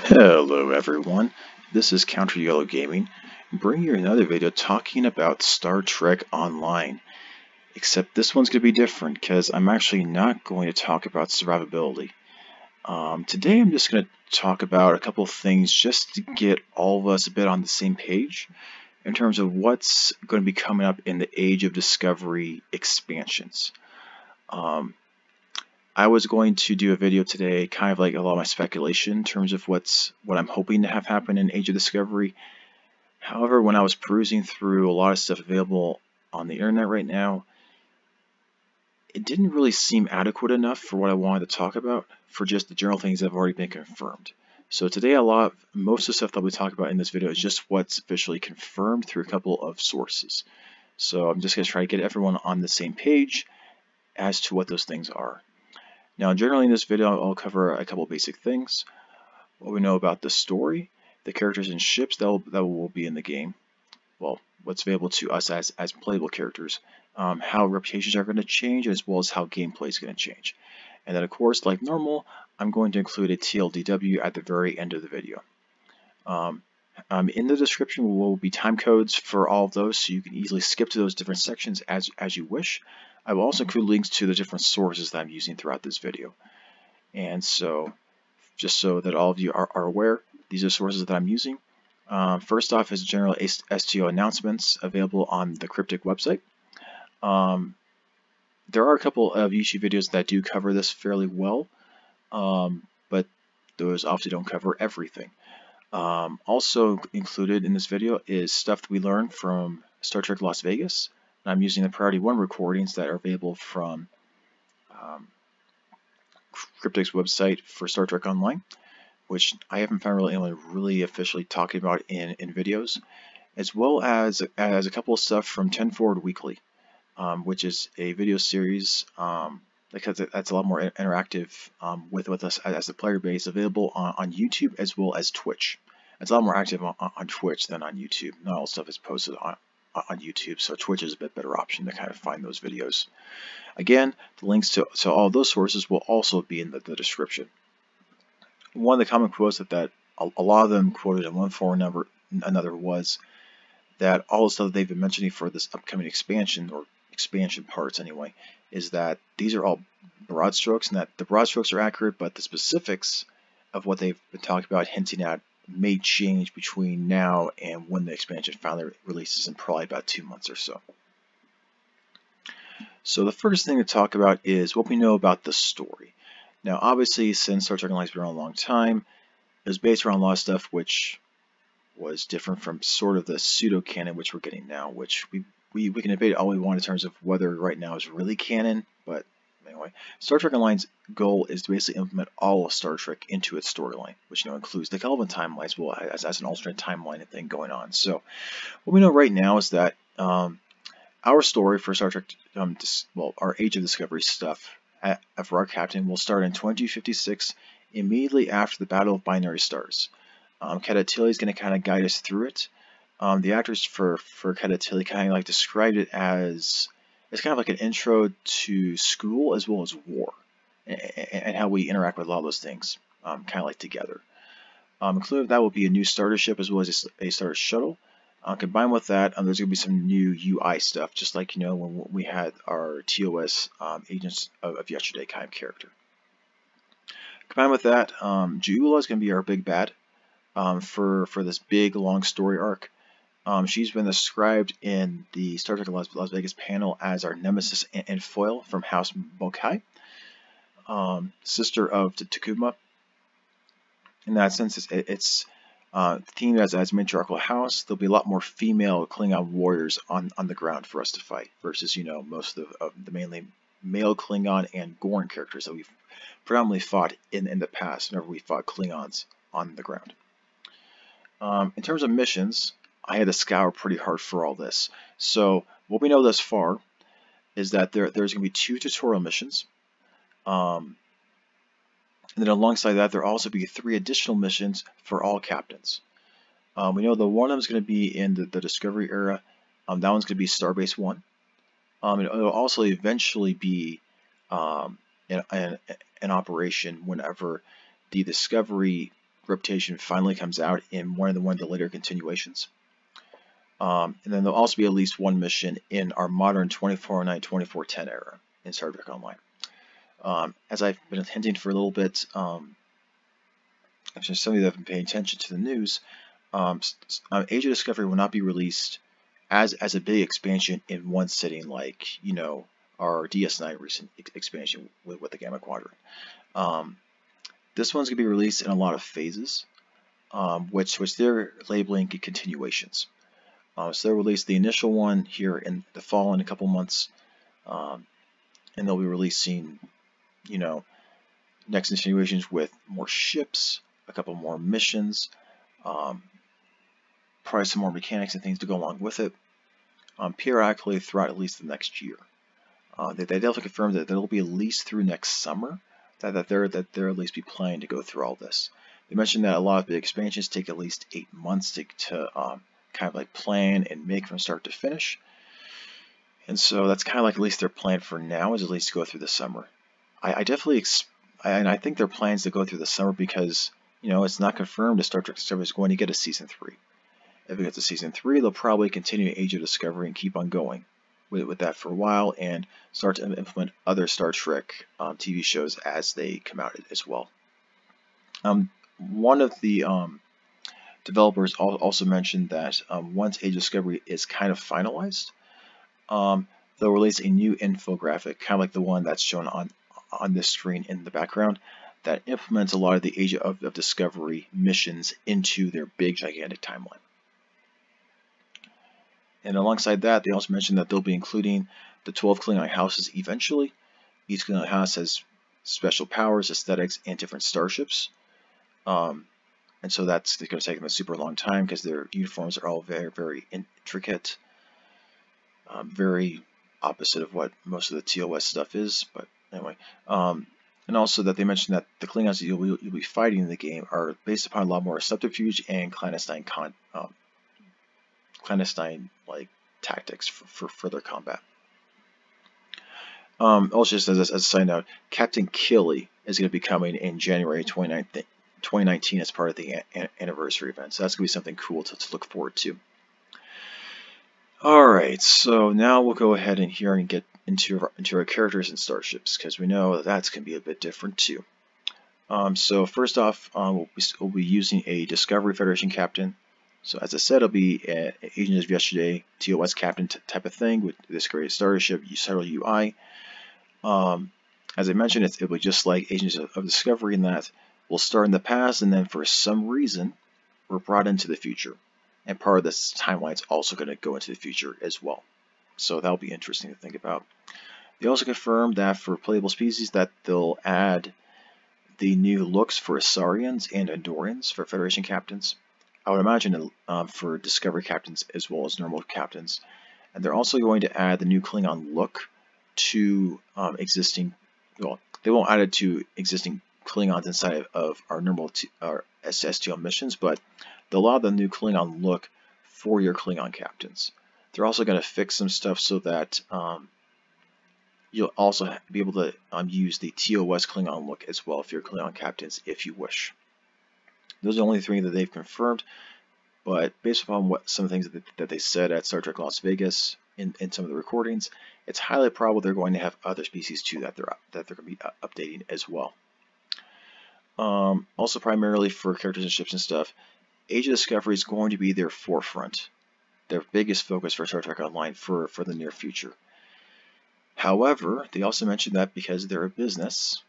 Hello everyone, this is CounterYolo Gaming, bringing you another video talking about Star Trek Online. Except this one's going to be different because I'm actually not going to talk about survivability. Today I'm just going to talk about a couple of things just to get all of us a bit on the same page in terms of what's going to be coming up in the Age of Discovery expansions. I was going to do a video today, kind of like a lot of my speculation in terms of what I'm hoping to have happen in Age of Discovery. However, when I was perusing through a lot of stuff available on the internet right now, it didn't really seem adequate enough for what I wanted to talk about, for just the general things that have already been confirmed. So today, most of the stuff that we talk about in this video is just what's officially confirmed through a couple of sources. So I'm just going to try to get everyone on the same page as to what those things are. Now, generally in this video, I'll cover a couple of basic things. What we know about the story, the characters and ships that will be in the game. Well, what's available to us as playable characters. How reputations are going to change, as well as how gameplay is going to change. And then, of course, like normal, I'm going to include a TLDW at the very end of the video. In the description will be time codes for all of those, so you can easily skip to those different sections as you wish. I will also include links to the different sources that I'm using throughout this video. And so, just so that all of you are aware, these are sources that I'm using. First off is general STO Announcements available on the Cryptic website. There are a couple of YouTube videos that do cover this fairly well, but those obviously don't cover everything. Also included in this video is stuff that we learned from Star Trek Las Vegas. I'm using the Priority 1 recordings that are available from Cryptic's website for Star Trek Online, which I haven't found anyone really officially talking about in videos, as well as a couple of stuff from 10 Forward Weekly, which is a video series because that's a lot more interactive with us as the player base, available on YouTube as well as Twitch. It's a lot more active on Twitch than on YouTube. Not all stuff is posted on YouTube, so Twitch is a bit better option to kind of find those videos. Again, the links to all of those sources will also be in the description. One of the common quotes that a lot of them quoted in one form or another was that all the stuff that they've been mentioning for this upcoming expansion, or expansion parts anyway, is that these are all broad strokes, and that the broad strokes are accurate, but the specifics of what they've been talking about, hinting at, may change between now and when the expansion finally releases in probably about 2 months or so. So the first thing to talk about is what we know about the story. Now, obviously, since Star Trek Online's been around a long time, it was based around a lot of stuff which was different from sort of the pseudo-canon which we're getting now, which we can debate all we want in terms of whether right now is really canon, but anyway, Star Trek Online's goal is to basically implement all of Star Trek into its storyline, which includes the Kelvin timeline as well as an alternate timeline thing going on. So what we know right now is that our story for Star Trek, our Age of Discovery stuff for our captain will start in 2256, immediately after the Battle of Binary Stars. Catatili is going to kind of guide us through it. The actors for Catatili kind of like described it as it's kind of like an intro to school as well as war, and how we interact with a lot of those things, kind of like together. Included with that will be a new starter ship as well as a starter shuttle. Combined with that, there's going to be some new UI stuff, just like when we had our TOS Agents of Yesterday kind of character. Combined with that, Juula is going to be our big bad for this big long story arc. She's been described in the Star Trek Las Vegas panel as our nemesis and foil from House Mokai, sister of Takuma. In that sense, it's themed as matriarchal house. There'll be a lot more female Klingon warriors on the ground for us to fight, versus most of the mainly male Klingon and Gorn characters that we've predominantly fought in the past whenever we fought Klingons on the ground. In terms of missions, I had to scour pretty hard for all this. So what we know thus far is that there's going to be 2 tutorial missions. And then alongside that, there'll also be 3 additional missions for all captains. We know that one of them is going to be in the Discovery era. That one's going to be Starbase 1. It'll also eventually be in operation whenever the Discovery reputation finally comes out in one of the later continuations. And then there'll also be at least one mission in our modern 2409-2410 era in Star Trek Online. As I've been hinting for a little bit, actually some of you that have been paying attention to the news, Age of Discovery will not be released as a big expansion in one sitting, like our DS9 recent expansion with the Gamma Quadrant. This one's going to be released in a lot of phases, which they're labeling continuations. So they'll release the initial one here in the fall in a couple months, and they'll be releasing, next continuations with more ships, a couple more missions, probably some more mechanics and things to go along with it, periodically throughout at least the next year. They definitely confirmed that it'll be at least through next summer that they're at least be planning to go through all this. They mentioned that a lot of the expansions take at least 8 months to kind of like plan and make from start to finish, and so that's kind of like at least their plan for now, is at least to go through the summer. I definitely and I think their plans to go through the summer because it's not confirmed that Star Trek Discovery is going to get a season 3. If it gets a season 3, they'll probably continue Age of Discovery and keep on going with that for a while and start to implement other Star Trek TV shows as they come out as well. One of the developers also mentioned that once Age of Discovery is kind of finalized, they'll release a new infographic, kind of like the one that's shown on this screen in the background, that implements a lot of the Age of Discovery missions into their big, gigantic timeline. And alongside that, they also mentioned that they'll be including the 12 Klingon houses eventually. Each Klingon house has special powers, aesthetics, and different starships. And so that's going to take them a super long time because their uniforms are all very, very intricate. Very opposite of what most of the TOS stuff is. But anyway. And also that they mentioned that the Klingons that you'll be fighting in the game are based upon a lot more subterfuge and clandestine like tactics for further combat. Also, just as a side note, Captain Killy is going to be coming in January 2019 as part of the anniversary event. So that's going to be something cool to look forward to. Alright, so now we'll go ahead and get into our characters and starships, because we know that's going to be a bit different too. So first off, we'll be using a Discovery Federation captain. So as I said, it'll be an Agents of Yesterday TOS captain type of thing with this great starship, several UI. As I mentioned, it'll be just like Agents of Discovery in that we'll start in the past, and then for some reason we're brought into the future. And part of this timeline is also going to go into the future as well. So that'll be interesting to think about. They also confirmed that for playable species that they'll add the new looks for Asarians and Andorians for Federation captains. I would imagine for Discovery captains as well as normal captains. And they're also going to add the new Klingon look to existing, well, they won't add it to existing Klingons inside of our normal STL missions, but they'll allow the new Klingon look for your Klingon captains. They're also going to fix some stuff so that you'll also be able to use the TOS Klingon look as well for your Klingon captains if you wish. Those are the only 3 that they've confirmed, but based upon what some of the things that they said at Star Trek Las Vegas in some of the recordings, it's highly probable they're going to have other species too that they're going to be updating as well. Also, primarily for characters and ships and stuff, Age of Discovery is going to be their forefront, their biggest focus for Star Trek Online for the near future. However, they also mentioned that because they're a business,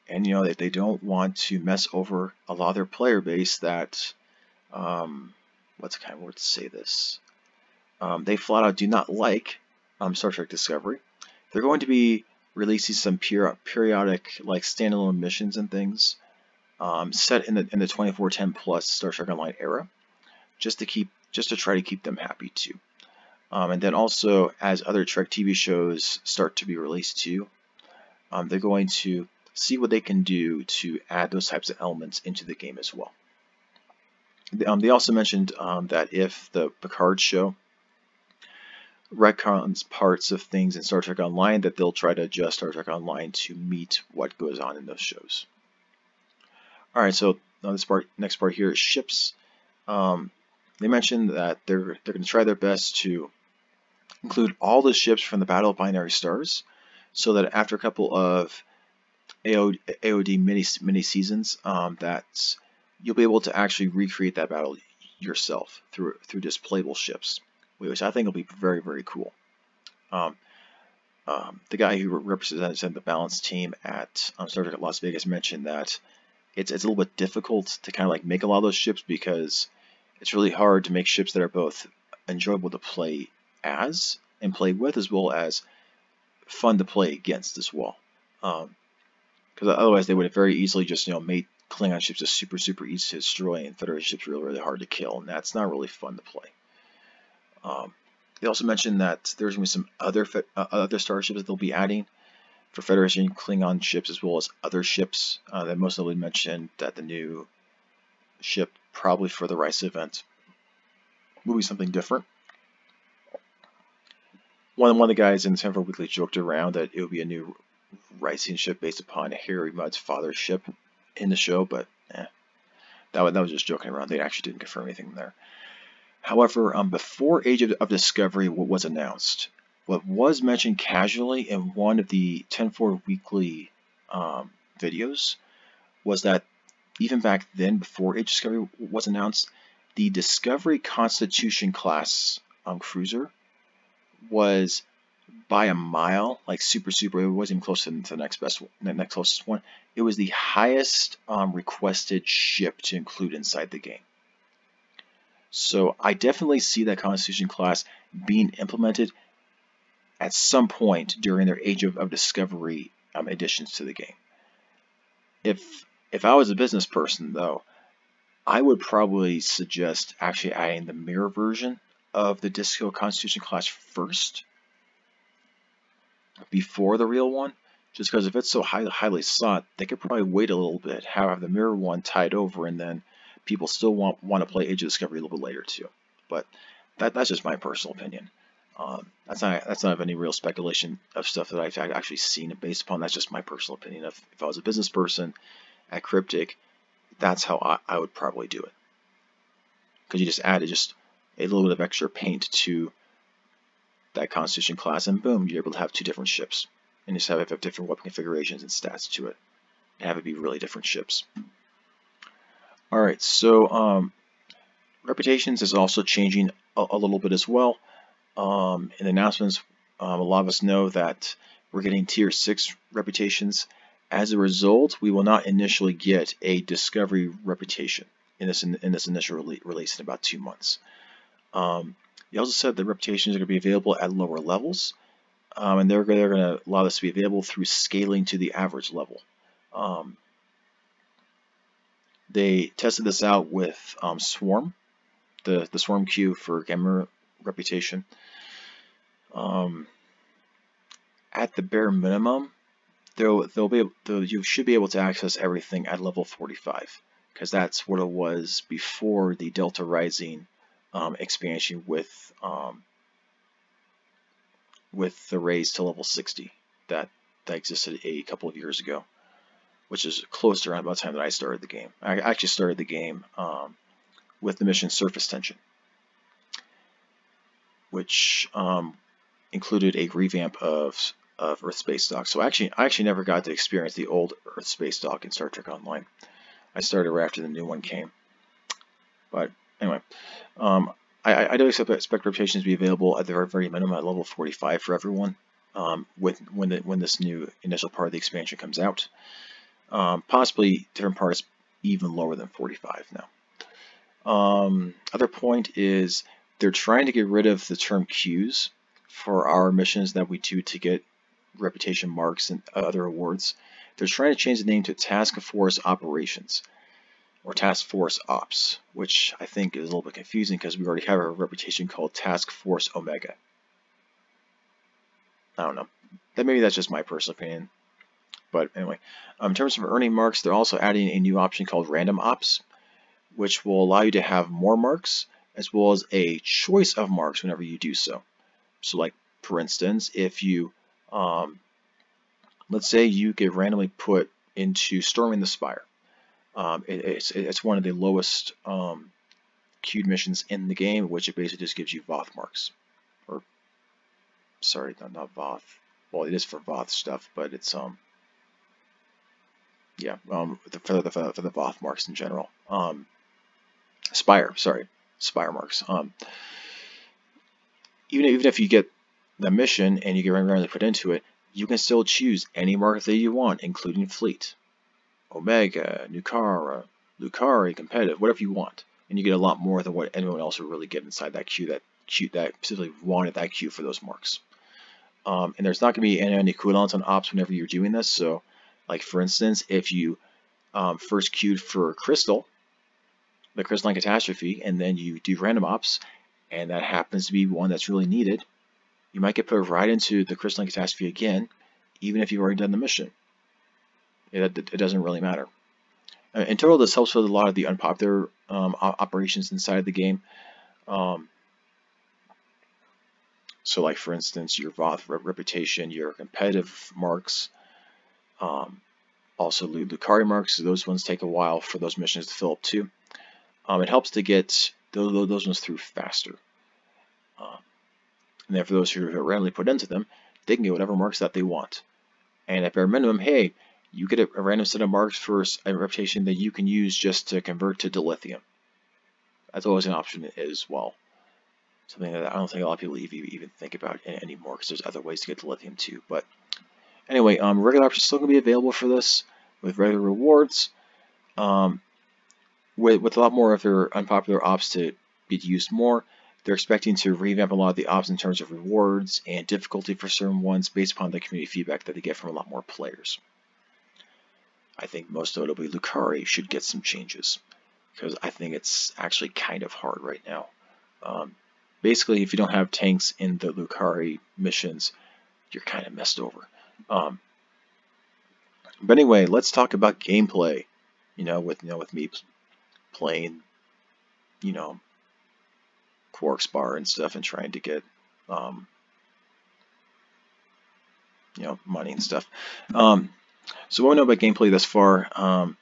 and that they don't want to mess over a lot of their player base, that what's the kind of word to say this? They flat out do not like Star Trek Discovery. They're going to be releasing some periodic like standalone missions and things set in the 2410 plus Star Trek Online era, just to try to keep them happy too. And then also, as other Trek TV shows start to be released too, they're going to see what they can do to add those types of elements into the game as well. They also mentioned that if the Picard show retcons parts of things in Star Trek Online, that they'll try to adjust Star Trek Online to meet what goes on in those shows. Alright, so next part here is ships. They mentioned that they're going to try their best to include all the ships from the Battle of Binary Stars, so that after a couple of AOD mini seasons, that you'll be able to actually recreate that battle yourself through just playable ships, which I think will be very, very cool. The guy who represented the balance team at Star Trek Las Vegas mentioned that it's a little bit difficult to kind of like make a lot of those ships, because it's really hard to make ships that are both enjoyable to play as and play with, as well as fun to play against as well. Because otherwise they would have very easily just made Klingon ships just super easy to destroy, and Federation ships really hard to kill, and that's not really fun to play. They also mentioned that there's going to be some other starships that they'll be adding for Federation Klingon ships, as well as other ships. They most notably mentioned that the new ship, probably for the Rice event, will be something different. One of the guys in the San Francisco Weekly joked around that it would be a new Rising ship based upon Harry Mudd's father's ship in the show, but that was just joking around. They actually didn't confirm anything there. However, before Age of Discovery was announced, what was mentioned casually in one of the 10-4 Weekly videos was that even back then, before Age of Discovery was announced, the Discovery Constitution class cruiser was by a mile, like super, it wasn't even close to the next closest one. It was the highest requested ship to include inside the game. So I definitely see that Constitution class being implemented at some point during their Age of Discovery additions to the game. If I was a business person, though, I would probably suggest actually adding the mirror version of the Disco Constitution class first, before the real one, just because if it's so highly sought, they could probably wait a little bit, have the mirror one tied over, and then people still want to play Age of Discovery a little bit later too. But that's just my personal opinion. That's not any real speculation of stuff that I've actually seen based upon. That's just my personal opinion. If I was a business person at Cryptic, that's how I would probably do it. Because you just added just a little bit of extra paint to that Constitution class, and boom, you're able to have two different ships, and just have different weapon configurations and stats to it, and have it be really different ships. Alright, so reputations is also changing a little bit as well. In the announcements, a lot of us know that we're getting Tier 6 reputations. As a result, we will not initially get a Discovery reputation in this initial release in about 2 months. They also said the reputations are going to be available at lower levels, and they're going to allow this to be available through scaling to the average level. They tested this out with Swarm, the Swarm queue for Gamer reputation. At the bare minimum, you should be able to access everything at level 45, because that's what it was before the Delta Rising expansion with the raise to level 60 that existed a couple of years ago, which is close to around about the time that I started the game. I actually started the game with the mission Surface Tension, which included a revamp of Earth Space Dock. So I actually never got to experience the old Earth Space Dock in Star Trek Online. I started right after the new one came. But anyway, I do expect reputations to be available at the very minimum at level 45 for everyone when this new initial part of the expansion comes out. Possibly different parts even lower than 45 now. Other point is they're trying to get rid of the term queues for our missions that we do to get reputation marks and other awards. They're trying to change the name to Task Force Operations, or Task Force Ops, which I think is a little bit confusing because we already have a reputation called Task Force Omega. I don't know. Maybe that's just my personal opinion. But anyway, in terms of earning marks, they're also adding a new option called Random Ops, which will allow you to have more marks as well as a choice of marks whenever you do so. So like, for instance, if you, let's say you get randomly put into Storming the Spire. It's one of the lowest queued missions in the game, which it basically just gives you Voth marks. Or, sorry, not Voth. Well, it is for Voth stuff, but it's yeah, for the Voth marks in general. Spire marks. Even if you get the mission and you get randomly put into it, you can still choose any mark that you want, including Fleet, Omega, Nukara, Lucari, Competitive, whatever you want, and you get a lot more than what anyone else would really get inside that queue. That specifically wanted that queue for those marks. And there's not going to be any cooldowns on ops whenever you're doing this. So, like for instance, if you first queued for Crystal, the Crystalline Catastrophe, and then you do random ops, and that happens to be one that's really needed, you might get put right into the Crystalline Catastrophe again, even if you've already done the mission. It doesn't really matter. In total, this helps with a lot of the unpopular operations inside the game. So like for instance, your Voth reputation, your competitive marks, also Lucari marks, so those ones take a while for those missions to fill up too. It helps to get those ones through faster. And then for those who are randomly put into them, they can get whatever marks that they want. And at bare minimum, hey, you get a random set of marks for a reputation that you can use just to convert to dilithium. That's always an option as well. Something that I don't think a lot of people even think about anymore, because there's other ways to get dilithium too. But anyway, regular options still going to be available for this with regular rewards. With a lot more of their unpopular ops to be used more, they're expecting to revamp a lot of the ops in terms of rewards and difficulty for certain ones based upon the community feedback that they get from a lot more players. I think most notably Lucari should get some changes, because I think it's actually kind of hard right now. Basically, if you don't have tanks in the Lucari missions, you're kind of messed over. But anyway, let's talk about gameplay. With me playing, Quark Spar and stuff, and trying to get, money and stuff. So what we know about gameplay thus far,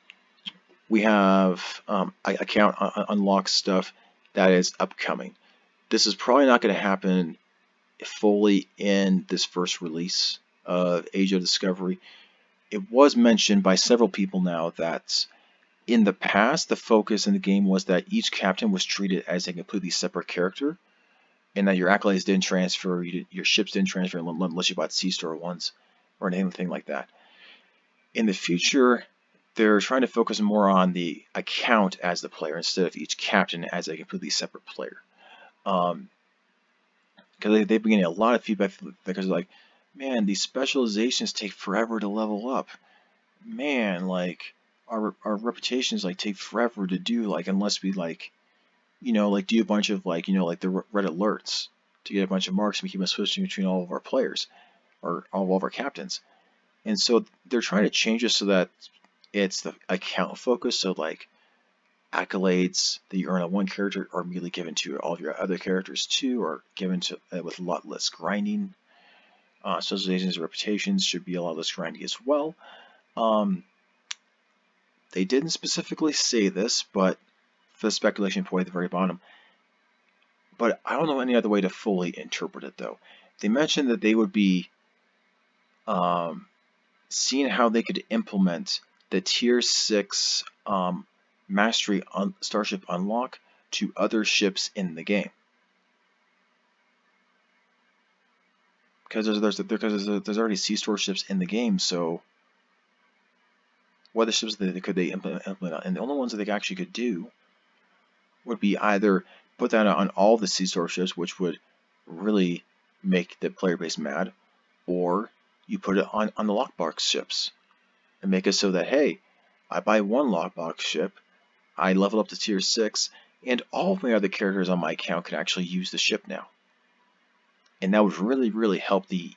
we have account unlock stuff that is upcoming. This is probably not going to happen fully in this first release of Age of Discovery. It was mentioned by several people now that in the past, the focus in the game was that each captain was treated as a completely separate character, and that your accolades didn't transfer, your ships didn't transfer unless you bought C-Store ones or anything like that. In the future, they're trying to focus more on the account as the player instead of each captain as a completely separate player. Because they've been getting a lot of feedback because like, man, these specializations take forever to level up. Man, like our reputations like take forever to do, like unless we like do a bunch of like the red alerts to get a bunch of marks and we keep on switching between all of our players or all of our captains. And so they're trying to change it so that it's the account focus, so like accolades that you earn on one character are immediately given to all of your other characters too, or given to with a lot less grinding. Specializations and reputations should be a lot less grindy as well. They didn't specifically say this, but for the speculation point at the very bottom. But I don't know any other way to fully interpret it though. They mentioned that they would be seeing how they could implement the Tier 6 Mastery Starship Unlock to other ships in the game. Because there's already C-Store ships in the game, so what other ships could they implement? And the only ones that they actually could do would be either put that on all the C-Store ships, which would really make the player base mad, or you put it on the lockbox ships and make it so that, hey, I buy one lockbox ship, I level up to Tier 6, and all of my other characters on my account can actually use the ship now. And that would really, really help the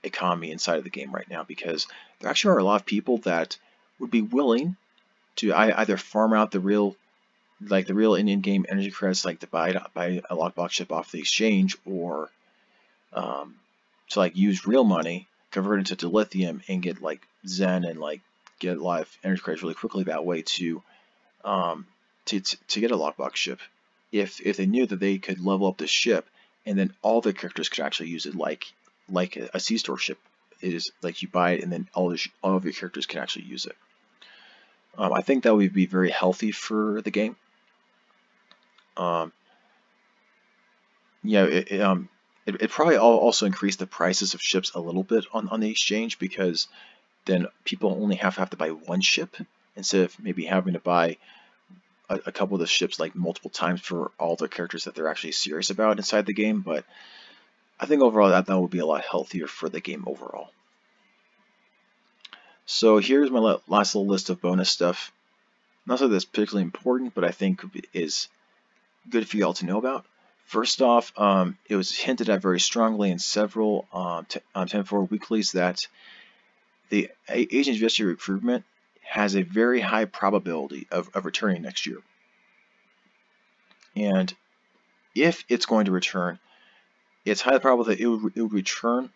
economy inside of the game right now, because there actually are a lot of people that would be willing to either farm out the real in-game energy credits, like to buy a lockbox ship off the exchange, or to like use real money, convert it into dilithium, and get like Zen and like get a lot of energy credits really quickly that way to to get a lockbox ship if they knew that they could level up the ship and then all the characters could actually use it like a C-store ship. It is like you buy it and then all of your characters can actually use it. I think that would be very healthy for the game. Yeah, it probably also increased the prices of ships a little bit on the exchange, because then people only have to buy one ship instead of maybe having to buy a couple of the ships like multiple times for all the characters that they're actually serious about inside the game. But I think overall that would be a lot healthier for the game overall. So here's my last little list of bonus stuff. Not that that's particularly important, but I think is good for you all to know about. First off, it was hinted at very strongly in several 10.4 weeklies that the Agent Investor recruitment has a very high probability of returning next year. And if it's going to return, it's highly probable that it would return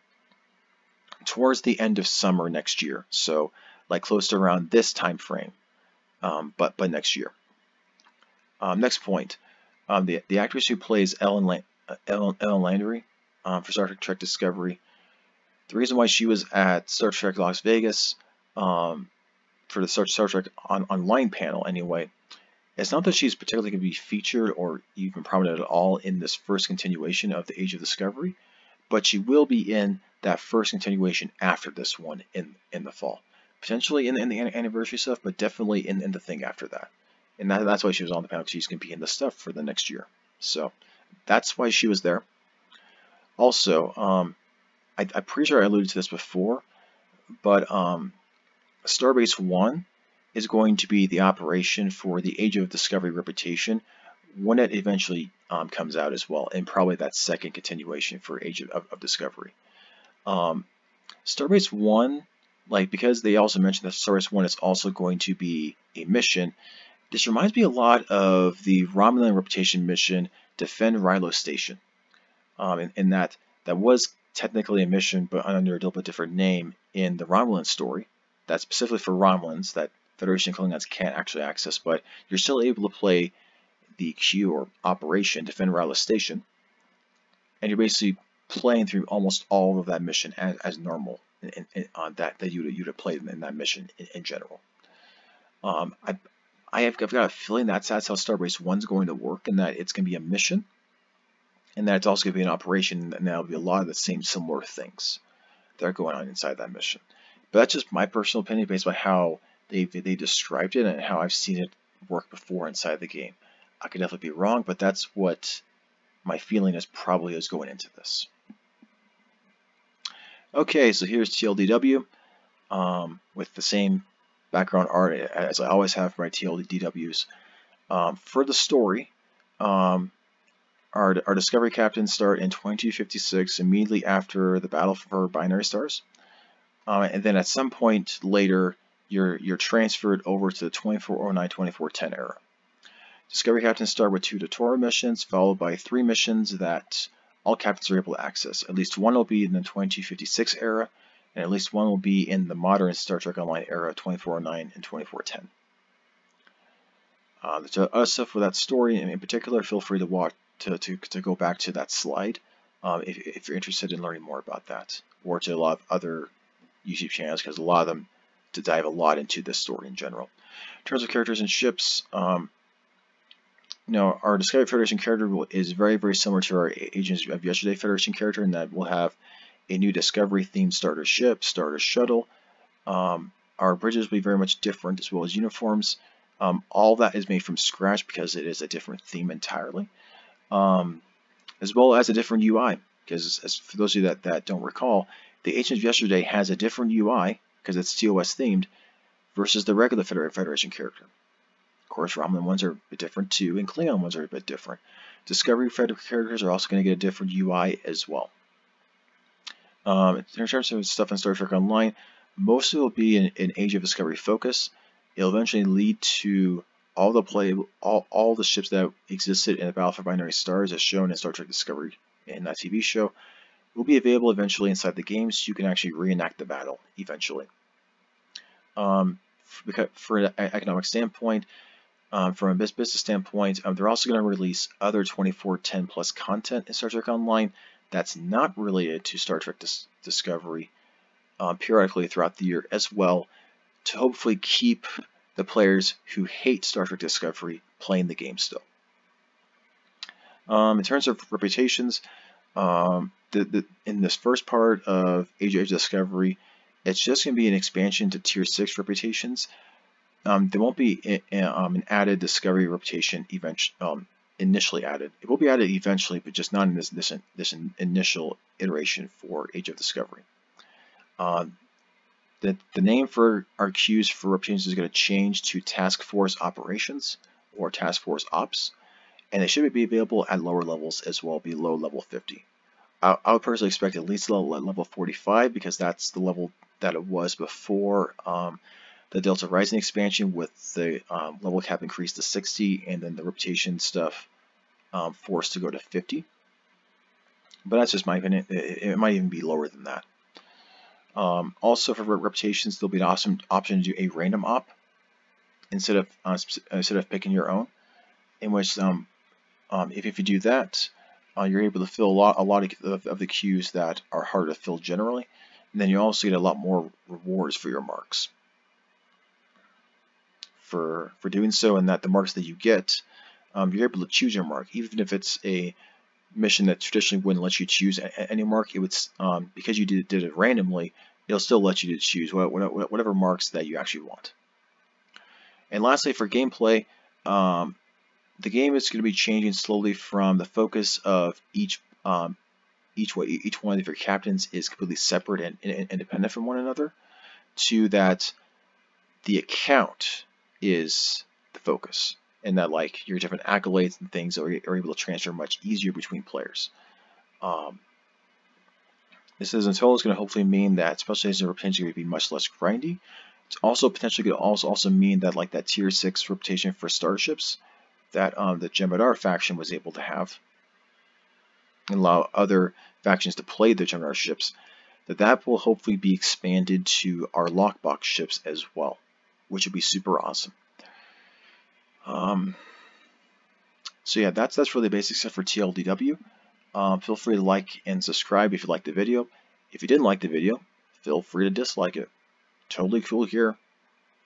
towards the end of summer next year. So like close to around this time frame, but next year. Next point. The actress who plays Ellen Landry for Star Trek Discovery, the reason why she was at Star Trek Las Vegas for the Star Trek online panel anyway, it's not that she's particularly going to be featured or even prominent at all in this first continuation of the Age of Discovery, but she will be in that first continuation after this one in the fall. Potentially in the anniversary stuff, but definitely in the thing after that. And that's why she was on the panel, because she's going to be in the stuff for the next year. So that's why she was there. Also, I'm pretty sure I alluded to this before, but Starbase 1 is going to be the operation for the Age of Discovery reputation when it eventually comes out as well, and probably that second continuation for Age of Discovery. Starbase 1, because they also mentioned that Starbase 1 is also going to be a mission, this reminds me a lot of the Romulan reputation mission, Defend Rilo Station, in that was technically a mission, but under a little bit different name in the Romulan story. That's specifically for Romulans that Federation Klingons can't actually access, but you're still able to play the Q or Operation Defend Rilo Station, and you're basically playing through almost all of that mission as normal that you'd have played in that mission in general. I've got a feeling that's how Starbase 1's going to work, and that it's going to be a mission, and that it's also going to be an operation, and that'll be a lot of the same similar things that are going on inside that mission. But that's just my personal opinion based on how they described it and how I've seen it work before inside the game. I could definitely be wrong, but that's what my feeling is probably is going into this. Okay, so here's TLDW with the same background art as I always have for my TLDWs. For the story, our Discovery captains start in 2256, immediately after the battle for binary stars, and then at some point later, you're transferred over to the 2409-2410 era. Discovery captains start with 2 tutorial missions, followed by 3 missions that all captains are able to access. At least one will be in the 2256 era, and at least one will be in the modern Star Trek Online era, 2409 and 2410. The other stuff with that story, and in particular, feel free to watch to go back to that slide if you're interested in learning more about that, or to a lot of other YouTube channels, because a lot of them to dive a lot into this story in general. In terms of characters and ships, our Discovery Federation character is very, very similar to our Agents of Yesterday Federation character, in that we'll have a new Discovery-themed starter ship, starter shuttle. Our bridges will be very much different, as well as uniforms. All that is made from scratch because it is a different theme entirely, as well as a different UI. Because for those of you that don't recall, the Agents of Yesterday has a different UI because it's TOS themed versus the regular Federation character. Of course, Romulan ones are a bit different too, and Klingon ones are a bit different. Discovery characters are also going to get a different UI as well. In terms of stuff in Star Trek Online, most of it will be an Age of Discovery focus. It'll eventually lead to all the ships that existed in the Battle for Binary Stars, as shown in Star Trek Discovery in that TV show, will be available eventually inside the game, so you can actually reenact the battle eventually. For an economic standpoint, From a business standpoint, they're also going to release other 2410 plus content in Star Trek Online that's not related to Star Trek Discovery periodically throughout the year as well, to hopefully keep the players who hate Star Trek Discovery playing the game still. In terms of reputations, in this first part of Age of Discovery, it's just going to be an expansion to Tier 6 reputations. There won't be an added Discovery reputation initially added. It will be added eventually, but just not in this initial iteration for Age of Discovery. The name for our queues for reputations is going to change to Task Force Operations or Task Force Ops, and they should be available at lower levels as well, below level 50. I would personally expect at least level 45, because that's the level that it was before the Delta Rising expansion, with the level cap increased to 60 and then the reputation stuff forced to go to 50. But that's just my opinion. It might even be lower than that. Also, for reputations, there'll be an option to do a random op instead of picking your own, in which if you do that, you're able to fill a lot of the queues that are harder to fill generally, and then you also get a lot more rewards for your marks for doing so, and that the marks that you get, you're able to choose your mark, even if it's a mission that traditionally wouldn't let you choose any mark. It would, because you did it randomly, it'll still let you to choose whatever marks that you actually want. And lastly, for gameplay, the game is going to be changing slowly from the focus of each one of your captains is completely separate and independent from one another, to that the account is the focus, and that like your different accolades and things are able to transfer much easier between players. This in total is going to hopefully mean that specialization reputation is going to be much less grindy. It's also potentially going to also mean that like that Tier 6 reputation for starships that the Jem'Hadar faction was able to have, and allow other factions to play the Jem'Hadar ships, that will hopefully be expanded to our lockbox ships as well, which would be super awesome. So yeah, that's really basic stuff for TLDW. Feel free to like and subscribe if you liked the video. If you didn't like the video, feel free to dislike it. Totally cool here.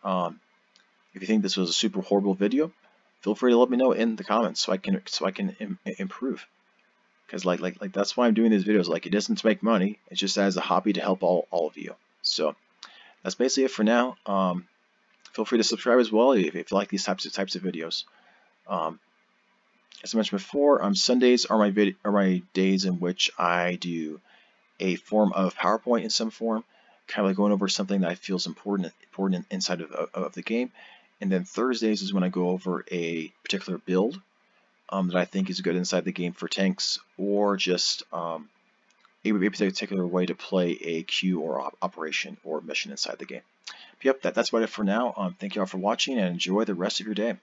If you think this was a super horrible video, feel free to let me know in the comments so I can improve. Because like that's why I'm doing these videos. Like, it isn't to make money; it's just as a hobby to help all of you. So that's basically it for now. Feel free to subscribe as well if you like these types of videos. As I mentioned before, Sundays are my days in which I do a form of PowerPoint in some form, kind of like going over something that I feel is important inside of the game. And then Thursdays is when I go over a particular build that I think is good inside the game for tanks, or just a particular way to play a queue or operation or mission inside the game. Yep, that's about it for now. Thank you all for watching, and enjoy the rest of your day.